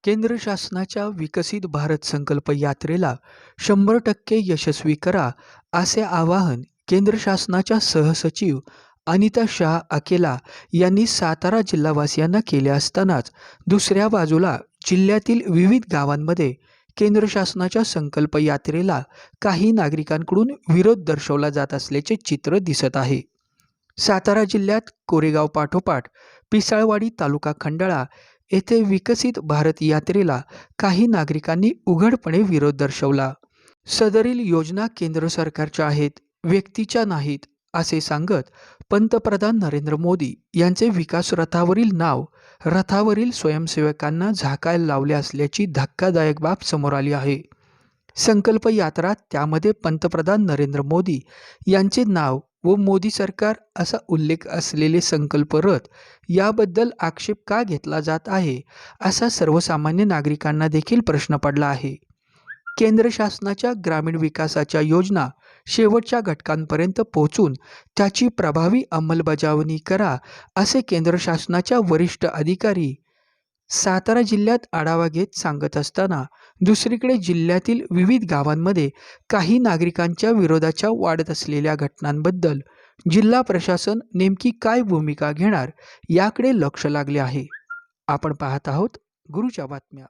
केंद्र शासनाच्या विकसित भारत संकल्प यात्रेला 100% यशस्वी करा, असे आवाहन केंद्र शासनाच्या सहसचिव अनिता शाह अकेला यांनी सातारा जिल्हावासियांना केले असतानाच दुसऱ्या बाजूला जिल्ह्यातील विविध गावांमध्ये केंद्र शासनाच्या संकल्प यात्रेला काही नागरिकांकडून विरोध दर्शवला जात असल्याचे चित्र दिसत आहे. सातारा जिल्ह्यात कोरेगाव पाठोपाठ पिसाळवाडी तालुका खंडाळा येथे विकसित भारत यात्रेला काही नागरिकांनी उघडपणे विरोध दर्शवला. सदरील योजना केंद्र सरकारच्या आहेत, व्यक्तीच्या नाहीत, असे सांगत पंतप्रधान नरेंद्र मोदी यांचे विकास रथावरील नाव रथावरील स्वयंसेवकांना झाकायला लावले असल्याची धक्कादायक बाब समोर आली आहे. संकल्प यात्रा त्यामध्ये पंतप्रधान नरेंद्र मोदी यांचे नाव व मोदी सरकार असा उल्लेख असलेले संकल्प रथ याबद्दल आक्षेप का घेतला जात आहे, असा सर्वसामान्य नागरिकांना देखील प्रश्न पडला आहे. केंद्र शासनाच्या ग्रामीण विकासाच्या योजना शेवटच्या घटकांपर्यंत पोहोचून त्याची प्रभावी अंमलबजावणी करा, असे केंद्र शासनाच्या वरिष्ठ अधिकारी सातारा जिल्ह्यात आढावा घेत सांगत असताना दुसरीकडे जिल्ह्यातील विविध गावांमध्ये काही नागरिकांच्या विरोधाच्या वाढत असलेल्या घटनांबद्दल जिल्हा प्रशासन नेमकी काय भूमिका घेणार याकडे लक्ष लागले आहे. आपण पाहत आहोत गुरुच्या बातम्या.